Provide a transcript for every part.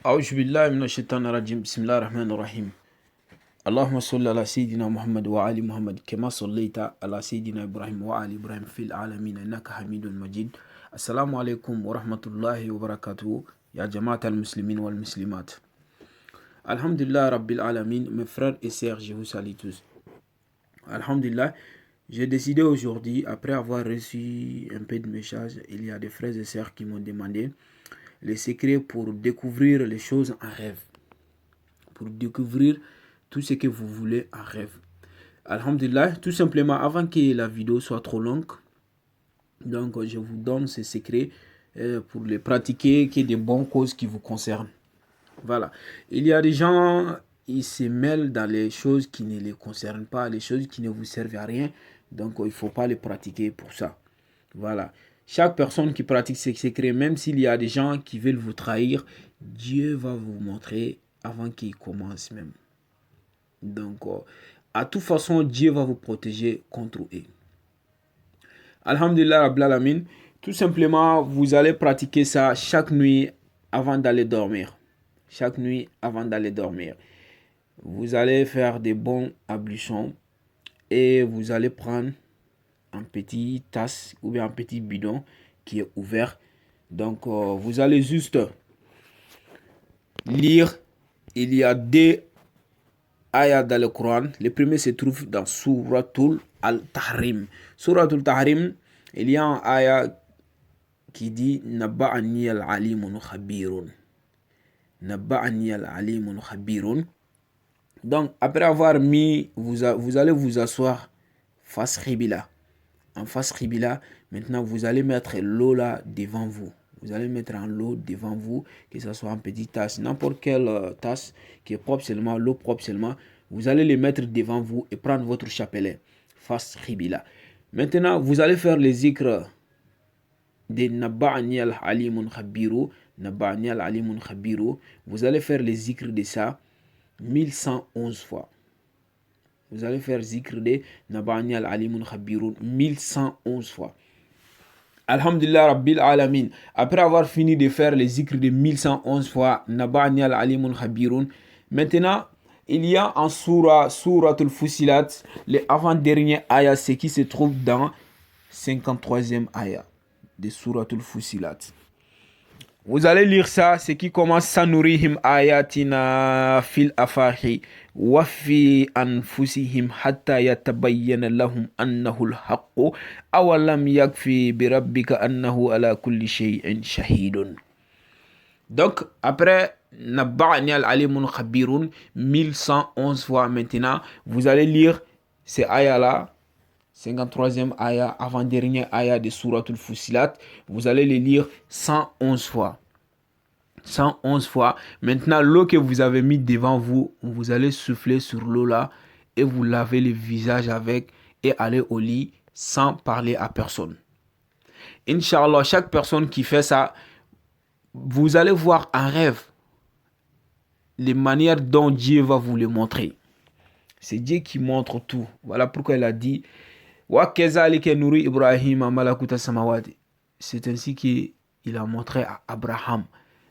أعوذ بالله من الشيطان الرجيم بسم الله الرحمن الرحيم اللهم صل على سيدنا محمد وعلى محمد كما صليت على سيدنا إبراهيم وعلى إبراهيم في العالمين إنك حميد مجيد. السلام عليكم ورحمة الله وبركاته يا جماعة المسلمين والمسلمات. Alhamdulillah Rabbil Alamin, mes frères et sœurs, je vous salue tous. Alhamdulillah, j'ai décidé aujourd'hui, après avoir reçu un peu de messages, il y a des frères et sœurs qui m'ont demandé les secrets pour découvrir les choses en rêve. Pour découvrir tout ce que vous voulez en rêve. Alhamdulillah, tout simplement, avant que la vidéo soit trop longue, donc je vous donne ces secrets pour les pratiquer, qui est des bonnes causes qui vous concernent. Voilà. Il y a des gens, ils se mêlent dans les choses qui ne les concernent pas, les choses qui ne vous servent à rien. Donc, il ne faut pas les pratiquer pour ça. Voilà. Chaque personne qui pratique ces secrets, même s'il y a des gens qui veulent vous trahir, Dieu va vous montrer avant qu'il commence même. Donc, à toute façon, Dieu va vous protéger contre eux. Alhamdulillah Rabbil Alamin. Tout simplement, vous allez pratiquer ça chaque nuit avant d'aller dormir. Chaque nuit avant d'aller dormir. Vous allez faire des bons ablutions et vous allez prendre un petit tasse ou bien un petit bidon qui est ouvert. Donc, vous allez juste lire. Il y a deux ayats dans le Coran. Le premier se trouve dans Suratul Al-Tahrim. Suratul Tahrim, il y a un ayat qui dit Nabba'ani al-alimun khabirun. Nabba'ani al-alimun khabirun. Donc, après avoir mis, vous allez vous asseoir face Qibla. En face Qibla, maintenant vous allez mettre l'eau là devant vous. Vous allez mettre en l'eau devant vous, que ce soit en petite tasse, n'importe quelle tasse qui est propre seulement, l'eau propre seulement. Vous allez les mettre devant vous et prendre votre chapelet face Qibla. Maintenant, vous allez faire les zikrs de Nabba'ani al-alimun khabiru. Nabba'ani al-alimun khabiru. Vous allez faire les zikrs de ça 1111 fois. Vous allez faire zikr de Nabba'ani al-alimun khabirun 1111 fois. Alhamdulillah Rabbil Alamin. Après avoir fini de faire les zikr de 1111 fois Nabba'ani al-alimun khabirun, maintenant il y a en Suratul Fussilat, les avant-derniers ayats, ce qui se trouve dans 53e ayat de Suratul Fussilat. Vous allez lire ça, ce qui commence Sanurihim ayatina fil afahi wa fi anfusihim hatta yatabayyana lahum annahu al-haqqu aw lam yakfi bi rabbika annahu ala kulli shay'in shahidun. Donc après Nabba'ani al-alimun khabirun 1111 fois maintenant, vous allez lire ces ayats là. 53e ayah, avant-dernier ayah de Suratul Fussilat, vous allez les lire 111 fois. 111 fois. Maintenant, l'eau que vous avez mis devant vous, vous allez souffler sur l'eau là et vous lavez le visage avec et aller au lit sans parler à personne. Inch'Allah, chaque personne qui fait ça, vous allez voir en rêve les manières dont Dieu va vous les montrer. C'est Dieu qui montre tout. Voilà pourquoi il a dit c'est ainsi qu'il a montré à Abraham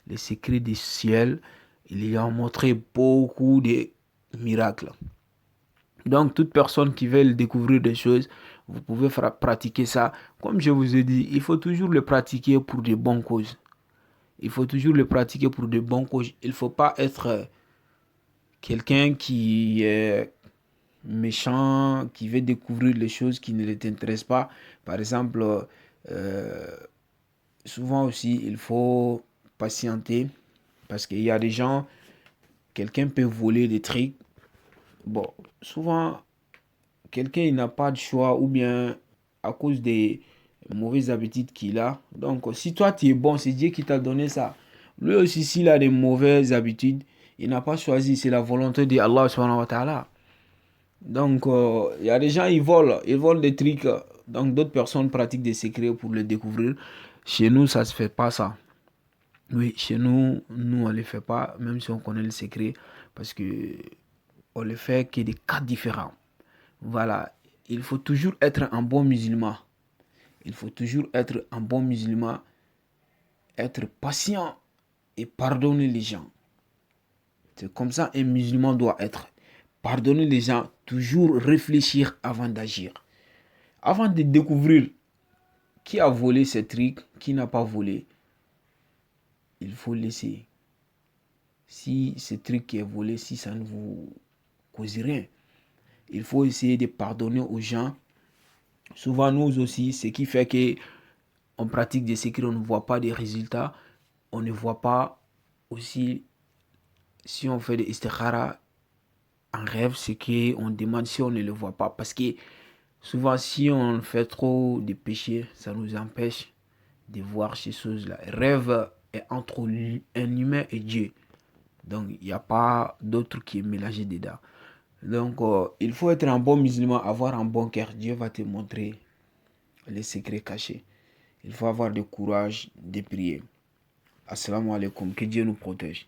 les secrets du ciel. Il lui a montré beaucoup de miracles. Donc, toute personne qui veut découvrir des choses, vous pouvez pratiquer ça. Comme je vous ai dit, il faut toujours le pratiquer pour de bonnes causes. Il faut toujours le pratiquer pour de bonnes causes. Il ne faut pas être quelqu'un qui est méchant, qui veut découvrir les choses qui ne t'intéressent pas. Par exemple, souvent aussi, il faut patienter parce qu'il y a des gens, quelqu'un peut voler des trucs. Bon, souvent, quelqu'un il n'a pas de choix ou bien à cause des mauvaises habitudes qu'il a. Donc, si toi tu es bon, c'est Dieu qui t'a donné ça. Lui aussi, s'il a des mauvaises habitudes, il n'a pas choisi, c'est la volonté de Allah subhanahu wa ta'ala. Donc, il y a des gens, ils volent des trucs. Donc, d'autres personnes pratiquent des secrets pour le découvrir. Chez nous, ça ne se fait pas ça. Oui, chez nous, on ne le fait pas, même si on connaît le secret, parce que on le fait que des cas différents. Voilà, il faut toujours être un bon musulman. Il faut toujours être un bon musulman, être patient et pardonner les gens. C'est comme ça un musulman doit être. Pardonner les gens, toujours réfléchir avant d'agir. Avant de découvrir qui a volé ce truc, qui n'a pas volé, il faut laisser. Si ce truc qui est volé, si ça ne vous cause rien, il faut essayer de pardonner aux gens. Souvent, nous aussi, ce qui fait que on pratique des secrets, on ne voit pas des résultats. On ne voit pas aussi, si on fait des istikhara en rêve, c'est qu'on demande si on ne le voit pas. Parce que souvent, si on fait trop de péchés, ça nous empêche de voir ces choses-là. Rêve est entre un humain et Dieu. Donc, il n'y a pas d'autre qui est mélangé dedans. Donc, il faut être un bon musulman, avoir un bon cœur. Dieu va te montrer les secrets cachés. Il faut avoir le courage de prier. Assalamu alaikum. Que Dieu nous protège.